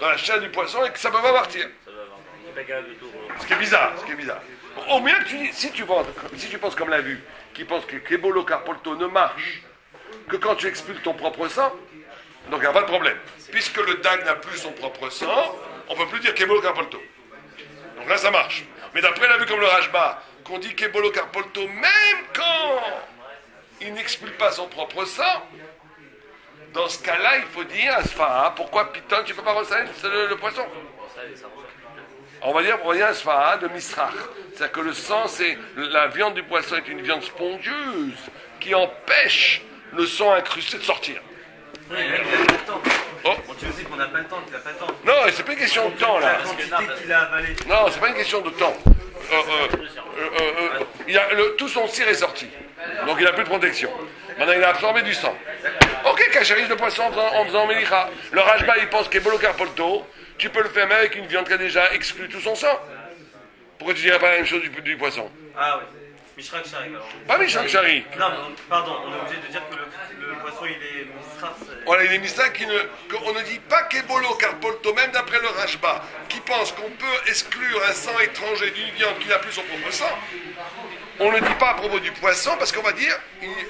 dans la chair du poisson et que ça ne peut pas partir. Ça va vraiment. Il est pas capable du tout. Ce qui est bizarre, Bon, au mieux que tu dis, si tu penses comme l'a vu, qui pense que Kebolo Carpolto ne marche que quand tu expulses ton propre sang, donc il n'y a pas de problème. Puisque le dag n'a plus son propre sang, on ne peut plus dire Kebolo Carpolto. Donc là, ça marche. Mais d'après la vue comme le Rajba, qu'on dit Kebolo Carpolto, même quand il n'expulse pas son propre sang, dans ce cas-là, il faut dire à Sfaha, pourquoi Piton, tu ne peux pas ressaler le poisson? On va dire un Sfaha de Misrach. C'est-à-dire que le sang, la viande du poisson est une viande spongieuse qui empêche le sang incrusté de sortir. Oui, il a pas le temps. Oh. Bon, tu sais qu'on n'a pas le temps, qu'il n'a pas le temps. Non, c'est pas une question de temps, là. La quantité qu'il a avalé. Non, c'est pas une question de temps. Tout son cire est sorti. Donc il n'a plus de protection. Maintenant, il a absorbé du sang. Ok, cachérise de poisson en faisant Melicha. Le Rajba, il pense qu'Ebolo Carpolto, tu peux le faire même avec une viande qui a déjà exclu tout son sang. Pourquoi tu dirais pas la même chose du poisson? Ah oui. Mishrak Sharik alors. Pas Mishrak Sharik. Non, mais pardon, on est obligé de dire que le poisson il est Mishrak. Voilà, il est Misrak qu'on ne dit pas qu'Ebolo Carpolto, même d'après le Rajba, qui pense qu'on peut exclure un sang étranger d'une viande qui n'a plus son propre sang. On ne dit pas à propos du poisson parce qu'on va dire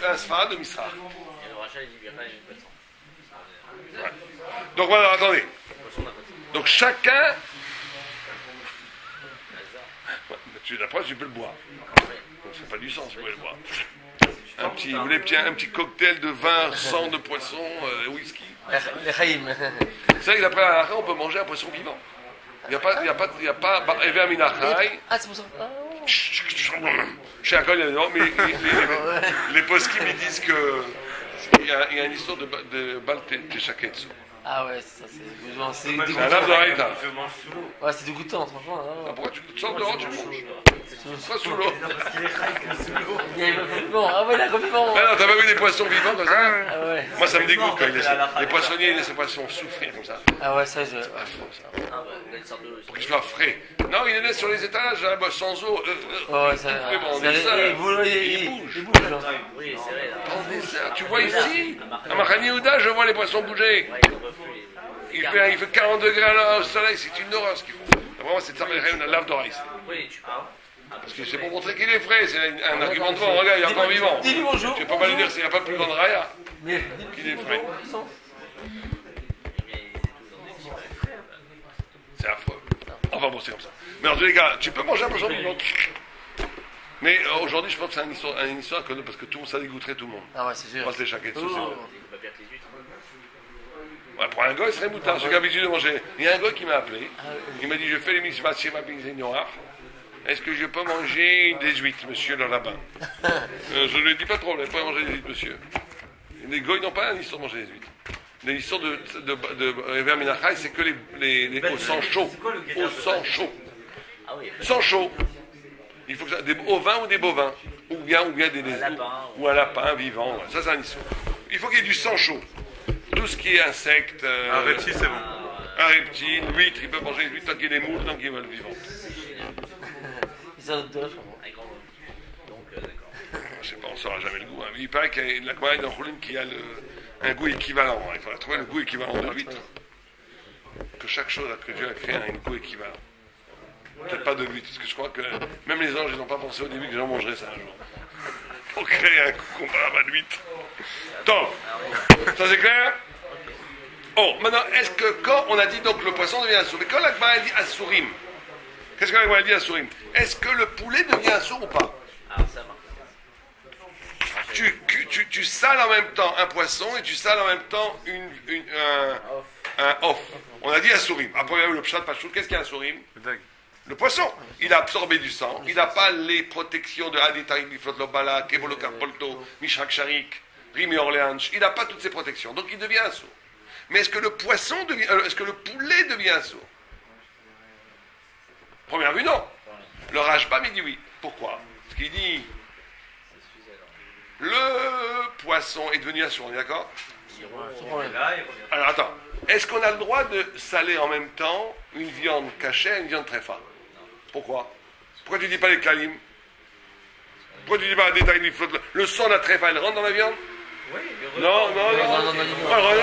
un sphara de Misrach. Et le rachat, il dit bien, il n'y a pas de sang. Ouais. Donc voilà, attendez. Donc chacun. Après, tu peux le boire. C'est pas du sang, si vous pouvez le boire. Un petit cocktail de vin, sang de poisson, whisky. Les Chaïm. C'est vrai que d'après la halakha, on peut manger un poisson vivant. Il n'y a pas Ever Minachai. Ah, c'est pour ça. Chez Akol, il y a des noms, mais les poskim ils disent que il y a une histoire de Baal Teshaketsu. Ah ouais, c'est ça, c'est C'est un dégoûtant. lave d'oreille. Je mange sous l'eau. Ouais, c'est dégoûtant, franchement. Pourquoi tu sors dehors, tu manges? Pas sous l'eau. Non, parce qu'il est Sharik sous l'eau. Il y a bon. Ah ouais, il a revivant. Ah non, t'as pas vu des poissons vivants comme ça? Ah ouais. Moi, ça me dégoûte quand les poissonniers ils laissent les poissons souffrir comme ça. Ah ouais, ça, je. C'est affreux, ça. Ah, bah, il a une sorte de l'eau. Pour qu'ils soient frais. Non, il les laisse sur les étages, là, sans eau. Ouais, ça. Vraiment, ça- ça, il bouge. il bouge. Il bouge, genre. Oui, c'est vrai, là. Attendez ça, tu vois ici, à Mahani Yehuda, je vois les poissons bouger. Ouais, ils en peuvent plus. Il fait 40 degrés au soleil, c'est une horreur ce qu'ils font. Vraiment, c'est ça, une lave d'oreille. Oui, tu parles. Parce que c'est pour montrer qu'il est frais, c'est un argument de fond. Regarde, il est encore vivant. Dis-lui bonjour. Tu peux pas lui dire s'il n'y a pas plus grande raya Mais. qu'il est frais. C'est affreux. Enfin bon, c'est comme ça. Mais en tous les cas, tu peux manger un poisson vivant. Mais aujourd'hui, je pense que c'est une histoire que parce que tout le monde, ça dégoûterait tout le monde. Ah ouais, c'est sûr. Moi, c'est chaque Oh. c'est sûr. Il va perdre les huîtres. Ouais, pour un gars, il serait moutard. Celui qui a l'habitude de manger. Il y a un gars qui m'a appelé. Il m'a dit je fais les mitzvahs chez ma pizzeria noire. Est-ce que je peux manger des huîtres, monsieur, le rabbin? Je ne lui ai dit pas trop, vous pouvez manger des huîtres, monsieur. Les gars, ils n'ont pas l'histoire de manger des huîtres. L'histoire de Ever Minachai, c'est que les au sang chaud. Au sang chaud. Ah oui, Sang chaud. Il faut que ça, des ovins ou des bovins. Ou bien des ou un lapin vivant. Ouais. Ça, c'est un histoire. Il faut qu'il y ait du sang chaud. Tout ce qui est insectes. Un reptile, c'est bon. Un reptile, l'huître, il peut manger l'huître tant qu'il y a des moules, tant qu'il veut le vivant. Ça doit être bon. un grand homme. Donc, d'accord. Je sais pas, on ne saura jamais le goût. Hein. Mais il paraît qu'il y a la Gemara dans Choulim qui a un goût équivalent. Hein. Il faudra trouver le goût équivalent de l'huître. Que chaque chose que Dieu a créé a un goût équivalent. Peut-être pas de l'huître, parce que je crois que même les anges, ils n'ont pas pensé au début que les gens mangeraient ça un jour. pour créer un combat d'huître. Donc, ça c'est clair? Oh, maintenant, est-ce que quand on a dit donc le poisson devient assour, mais quand la Gemara dit assourim, qu'est-ce que la Gemara dit assourim? Est-ce que le poulet devient assour ou pas? Ah, ça marche. Tu sales en même temps un poisson et tu sales en même temps un off. On a dit assourim. Après, il y a eu le pshat pachout. Qu'est-ce qu'il y a assourim? Le poisson. Il a absorbé du sang. Il n'a pas les protections de Aditarik, Biflot Lobala, Kebolo Karpolto, Mishrak Sharik, Rimi Orleans. Il n'a pas toutes ces protections. Donc il devient assour. Mais est-ce que le poisson devient. Est-ce que le poulet devient assour? Première vue, non. Le Rashbam, il dit oui. Pourquoi? Parce qu'il dit. Le poisson est devenu assour, on est d'accord? Alors attends, est-ce qu'on a le droit de saler en même temps une viande cachée et une viande tréfa? Pourquoi? Pourquoi tu ne dis pas les kalim? Pourquoi tu ne dis pas un détail du flotte? Le sang de la tréfa, il rentre dans la viande? Oui, non.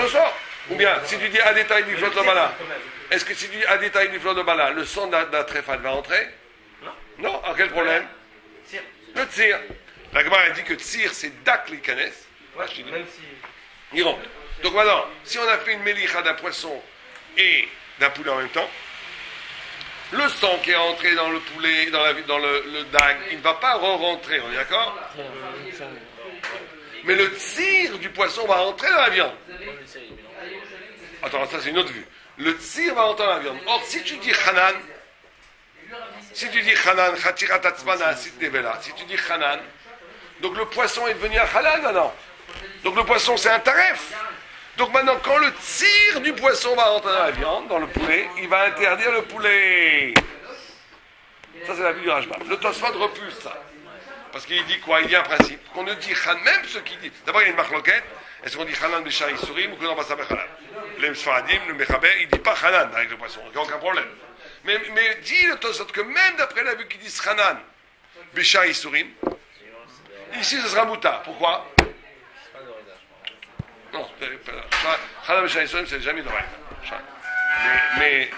Le sort. Ou bien, si tu dis un détail du flotte de bala, est-ce que si tu dis un détail du flotte de bala, le sang de la tréfa va rentrer? Non. À quel problème? Le tzir. La Gemara dit que tzir, c'est dak likanes. Même si. Il rentre. Donc maintenant, si on a fait une mélicha d'un poisson et d'un poulet en même temps, le sang qui est rentré dans le poulet, dans le dag, il ne va pas re-rentrer, on est d'accord? Mais le tzir du poisson va rentrer dans la viande. Attends, ça c'est une autre vue. Le tzir va rentrer dans la viande. Or, si tu dis chanan, chatiratatspana, si tu dis chanan, donc le poisson est devenu un halal maintenant. Donc le poisson c'est un taref. Donc maintenant quand le tir du poisson va rentrer dans la viande, dans le poulet, il va interdire le poulet. Ça c'est la vue du Rashbam. Le Tosfot repousse ça. Parce qu'il dit quoi? Il dit un principe. Qu'on ne dit Khan, même ceux qui disent. D'abord il y a une marloquette. Est-ce qu'on dit Khanan Bishari Sourim ou que non va s'appeler Khanan? Les Sfaradim, le Mechaber, il ne dit pas Khanan avec le poisson. Il n'y a aucun problème. Mais dit le Tosfot que même d'après la vue qu'ils disent Khanan Bishari Sourim, ici ce sera Mouta. Pourquoi? Non, Khalam Bishari Sourim, c'est jamais d'oreille. Mais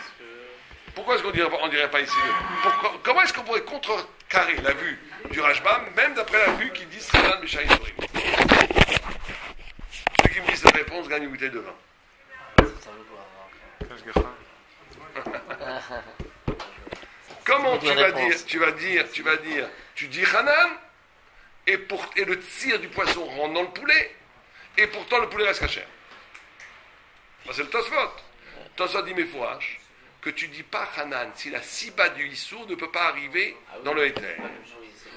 pourquoi est-ce qu'on dirait pas ici? Comment est-ce qu'on pourrait contrecarrer la vue du Rashbam, même d'après la vue qui dit Khanan Bishari Sourim? Ceux qui me disent cette réponse gagnent une bouteille de vin. Comment tu dis Hanan et le tir du poisson rentre dans le poulet et pourtant le poulet reste caché. C'est le Tosfot. Tosfot dit Mefourash que tu dis pas Hanan si la siba du Issour ne peut pas arriver dans le Héter.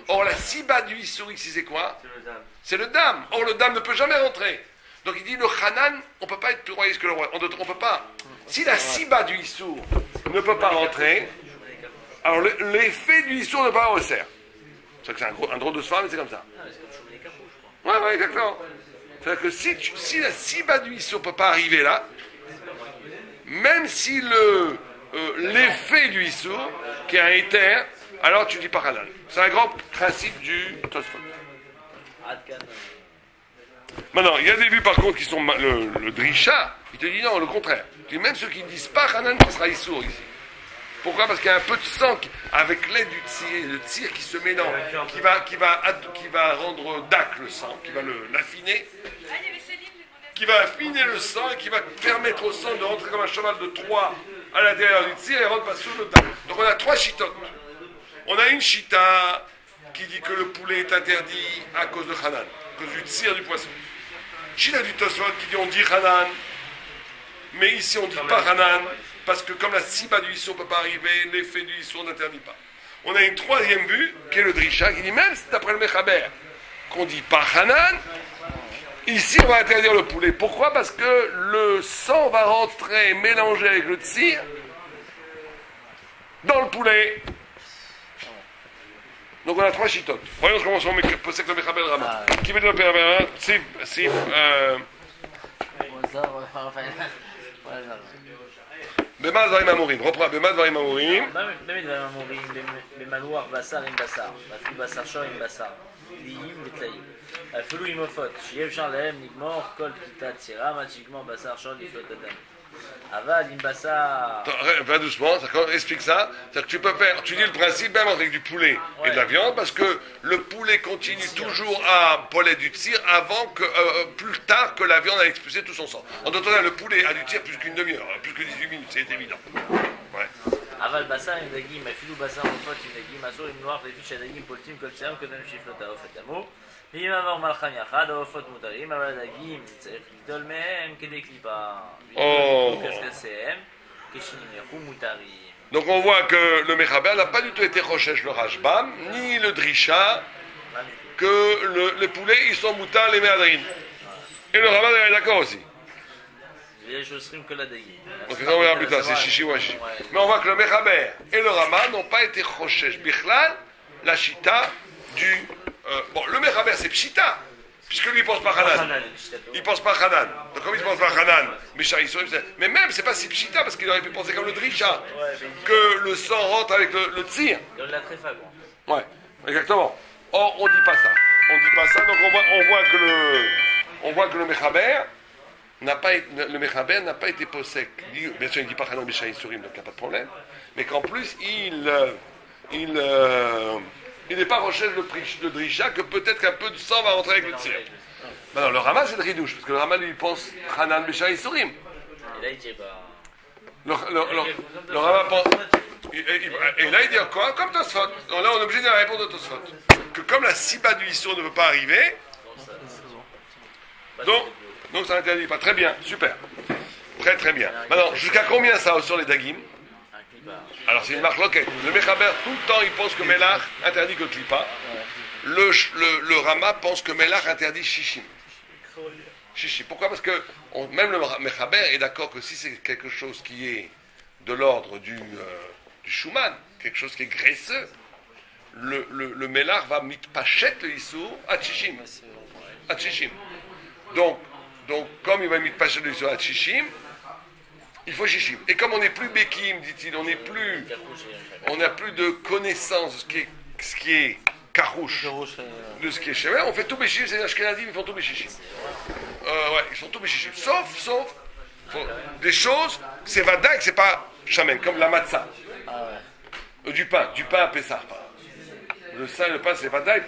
Or la siba du Issour ici c'est quoi? C'est le dam. Or le dam ne peut jamais rentrer. Donc il dit le Hanan, on ne peut pas être plus royaliste que le roi. On ne peut pas. Si la siba du Issour ne peut pas rentrer, alors l'effet du Issour ne peut pas resserre. C'est un drôle de sphère, mais c'est comme ça. Ouais, exactement. C'est-à-dire que si la siba du Issour ne peut pas arriver là, même si l'effet du Issour, qui est un éther, alors tu dis pas Hanan. C'est un grand principe du Tosfot. Maintenant, il y a des vues par contre qui sont le Drisha, il te dit non, le contraire. Tu dis même ceux qui ne disent pas Hanan qui sera Issour ici. Pourquoi? Parce qu'il y a un peu de sang avec l'aide du tir, le tir qui se mélange, qui va rendre dak le sang, qui va l'affiner, qui va affiner le sang et qui va permettre au sang de rentrer comme un cheval de Troie à l'intérieur du tir et rentre pas sous le dak. Donc on a trois chitotes. On a une chita qui dit que le poulet est interdit à cause de Hanan, à cause du tir du poisson. Chita du Tosfot qui dit on dit Hanan, mais ici on dit pas Hanan, parce que comme la siba du Issour ne peut pas arriver, l'effet du Issour n'interdit pas. On a une troisième vue, qui est le Drisha, qui dit même si d'après le Mechaber, qu'on dit pas Hanan, ici on va interdire le poulet. Pourquoi? Parce que le sang va rentrer mélangé avec le tzir dans le poulet. Donc on a trois chitotes. Voyons comment on possède avec le Mechaber Rama. Qui veut développer un Mechaber? Bema Dvarim Amorim, reprends, Bema Dvarim Amorim. Bema Dvarim Amorim, במלוח בשר עם בשר, ואפילו בשר שור עם בשר, גליים וטלאים. אפילו עם עופות, שיהיה אפשר להם לגמור כל כיתת סירם עד שיגמור בשר שור לפלוט אדם. Aval, Imbassa. Va doucement, explique ça. C'est-à-dire que tu peux faire, tu dis le principe même avec du poulet et de la viande, parce que le poulet continue toujours à poler du tir avant que, plus tard que la viande a expulsé tout son sang. En d'autres termes, le poulet a du tir plus qu'une demi-heure, plus que 18 minutes, c'est évident. Ouais. אבל בשר עם דגים, אפילו בשר עופות עם דגים, אסור למנוח לפי שהדגים פולטים כל צירם קודם שיפלוט העופת אמור. ואם עבר מלחם יחד, העופות מותרים, אבל הדגים צריך לגדול מהם כדי קליפה. קשקשיהם, כשנמלכו מותרים. Donc on voit que le Mechaber n'a pas du tout été Rochesh le Rashbam, ni le Drisha, que les poulets ils sont moutard les méadrines. Et le Rama est d'accord aussi. Donc ça on verra plus tard, c'est chichi ou chichi. Mais on voit que le Mechaber et le Rama n'ont pas été Rochesh Bichlal, la Chita du... bon, le Mechaber c'est Pshita, puisque lui il pense pas Hanan. Il pense pas Hanan. Donc comme il pense pas Hanan, mais même c'est pas si Pshita, parce qu'il aurait pu penser comme le Drisha, que le sang rentre avec le tzir. Ouais, exactement. Or on dit pas ça. On dit pas ça, donc on voit que le Mechaber n'a pas été possèque. Bien sûr, il ne dit pas Hanan Mishaï Surim, donc il n'y a pas de problème. Mais qu'en plus, il n'est pas recherche le Drisha, que peut-être qu'un peu de sang va rentrer avec le tir. Non, le Rama, c'est le Ridouche, parce que le Rama, lui, pense Hanan Mishaï Surim. Le Rama pense. Et là, il dit quoi? Comme Tosfot. Là, on est obligé de répondre de Tosfot. Que comme la Siba du Issour ne peut pas arriver, donc ça n'interdit pas. Très bien, super. Très très bien. Maintenant, jusqu'à combien ça sur les dagim? Alors c'est une marque loquette. Le Mechaber, tout le temps, il pense que Melach interdit que Klipa. Le Rama pense que Melach interdit Shishim. Shishim. Pourquoi? Parce que même le Mechaber est d'accord que si c'est quelque chose qui est de l'ordre du Shuman, quelque chose qui est graisseux, le Melach va mitpachet le Issour à Shishim. À Shishim. Donc, comme il va mitpachet le Issour à Shishim, il faut Shishim. Et comme on n'est plus Bekim, dit-il, on n'a plus de connaissance de ce qui est Karouche, de ce qui est Shemer, on fait tout Béchim, c'est Ashkenazim, ils font tout Béchichim. Ouais, ils font tout Béchichim. Sauf des choses, c'est Vadaï, c'est pas Shamen, comme la matzah. Du pain à Pessah. Le pain, c'est Vadaï,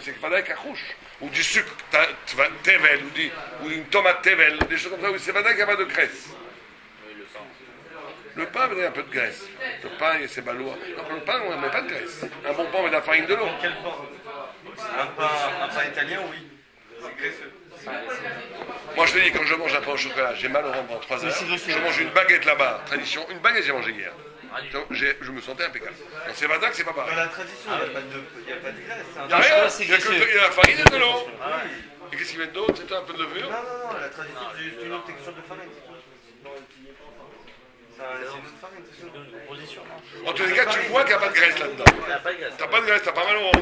c'est Vadaï Karouche. Ou du sucre, Tevel, ou une tomate Tevel, des choses comme ça, où c'est Vadaï qui n'a pas de graisse. Le pain, il y a un peu de graisse. Le pain, c'est balois. Donc le pain, on ne met pas de graisse. Un bon pain, on met de la farine de l'eau. Quel pain? Un pain italien, oui. C'est graisseux. Moi, je te dis, quand je mange un pain au chocolat, j'ai mal au ventre pendant 3 heures. Je mange une baguette là-bas, tradition. Une baguette, j'ai mangé hier. Donc, je me sentais impeccable. Donc c'est Vadaï, c'est pas pareil. Dans la tradition, il n'y a pas de graisse. Il n'y a rien. Il y a la farine et de l'eau. Et qu'est-ce qu'il y a d'autre? C'est un peu de levure? Non, la tradition, c'est juste une autre texture de farine. En tous les cas, tu vois qu'il n'y a pas de graisse là-dedans. T'as pas de graisse, t'as pas mal au ventre.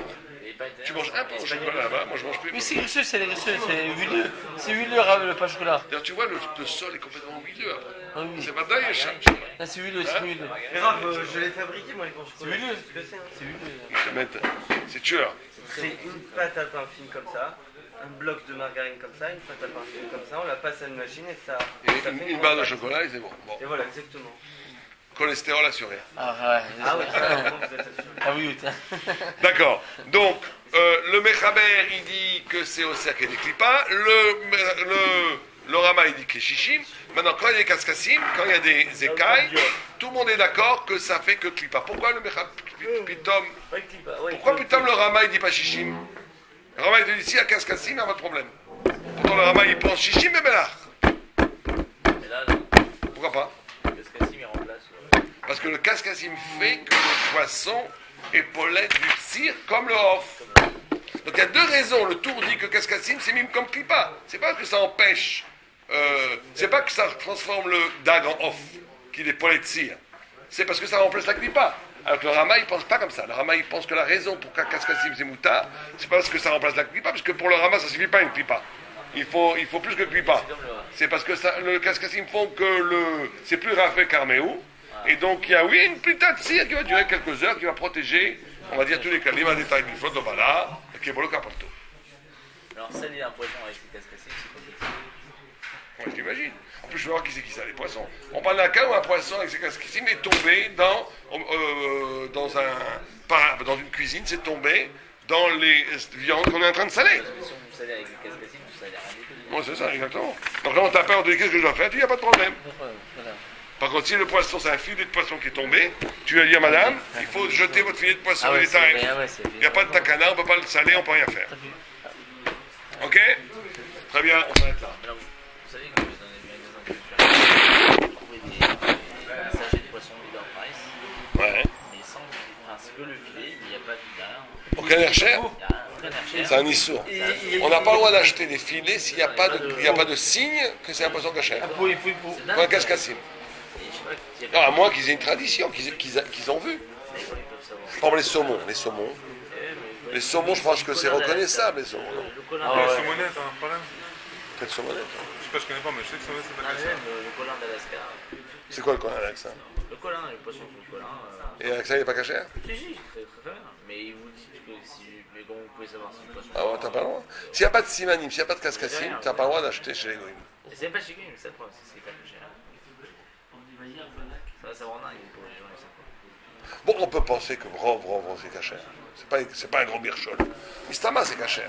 Tu manges un pain au chocolat là-bas, moi je mange plus. Mais c'est graisseux, c'est huileux. C'est huileux le pain au chocolat. D'ailleurs, tu vois, le sol est complètement huileux après. Ah oui. C'est Vadaï et Cham. Là, c'est huileux, c'est huileux. Mais grave, je l'ai fabriqué moi les pains au chocolat. C'est huileux. C'est huileux. Ils te mettent. C'est tueur. C'est une pâte à pain fine comme ça, un bloc de margarine comme ça, une pâte à pain fine comme ça, on la passe à une machine et ça. Et une barre de chocolat et c'est bon. Et voilà, exactement. Cholestérol assuré. Ah ouais. Ah oui, putain. D'accord. Donc, le Mechaber, il dit que c'est au cercle des Klippa. Le Rama, il dit que c'est Shishim. Maintenant, quand il y a des Kaskassim, quand il y a des écailles, tout le monde est d'accord que ça fait que Klippa. Pourquoi le Mechaber, pourquoi le Rama, il dit pas Shishim? Le Rama, il te dit, si il y a Kaskassim, il n'y a pas de problème. Pourtant, le Rama, il pense Shishim et Melach. Pourquoi pas? Parce que le Kaskassim fait que le poisson épaulette du tir comme le off. Donc il y a 2 raisons. Le tour dit que Kaskassim c'est mime comme Klippa. C'est pas que ça empêche, c'est pas que ça transforme le dag en off, qu'il épaulette tir. C'est parce que ça remplace la Klippa. Alors que le Rama il pense pas comme ça. Le Rama il pense que la raison pour que Kaskassim c'est mouta, c'est pas parce que ça remplace la Klippa, parce que pour le Rama ça suffit pas une Klippa. Il faut plus que Klippa. C'est parce que le Kaskassim font que c'est plus rafé qu'Arméou. Et donc il y a une putain de cire qui va durer quelques heures, qui va protéger, on va dire, tous les calibres des tailles du flot de Bala, qui est pour le Capalto. Alors ça, il y a un poison avec les Kaskassim, c'est Moi, j'imagine. En plus, je vais voir qui c'est qui ça, les poissons. On parle d'un cas où un poisson avec ses cascassim est tombé dans une cuisine, c'est tombé dans les viandes qu'on est en train de saler. Parce que si on salait avec des cascassim, vous salez rien du tout. Oui, c'est ça, exactement. Donc là, on t'a peur de qu'est-ce que je dois faire, tu dis, il n'y a pas de problème. Voilà. Par contre, si le poisson, c'est un filet de poisson qui est tombé, tu vas dire, madame, il faut jeter votre filet de poisson, Ah ouais, il est c'est tarif. vrai, ouais, c'est Il n'y a pas de takana, on ne peut pas le saler, on ne peut rien faire. Ok? Très bien, on s'arrête là. Alors, vous savez que dans les magasins de culture, vous trouvez des sachets de poisson leader price, Ouais. mais sans. Enfin, c'est que le filet, il n'y a pas de derrière. Aucun air cher, Il y a aucun air cher. c'est un issour. On n'a pas le droit d'acheter des filets s'il n'y a pas de signe que c'est un poisson cachère. C'est dingue. Ou un cascassim. Et je sais pas, il y a Non, à moins qu'ils aient une tradition, qu'ils ont vu. mais comment ils peuvent savoir. Par exemple, les saumons. Les saumons, je pense que c'est reconnaissable, les saumons. non? Le colin La d'Alaska. saumonette, un problème. Peut-être saumonette. Je sais pas, je connais pas, mais je sais que saumonette, c'est pas Ah, comme ça. même le colin d'Alaska. C'est quoi le coin avec ça? Le colin, le poisson sous le colin. Et avec ça, il n'est pas cachère? Si, très très bien. Mais il vous dit que si. Mais comment vous pouvez savoir si le poisson. Ah ouais, t'as pas le droit. S'il n'y a pas de simanim, s'il n'y a pas de cascassim, t'as pas le droit d'acheter chez les goïms. C'est même pas chez lui, mais c'est le problème, c'est pas cher. Ça va rendre dingue pour les gens, ils savent pas. Bon, on peut penser que vrov, c'est cachère. C'est pas un gros birchol. Mistama, c'est cachère.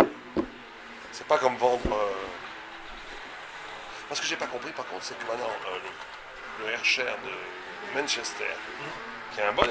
C'est pas comme vendre. Parce que j'ai pas compris, par contre, c'est que maintenant, le Hercher de Manchester, qui a un bon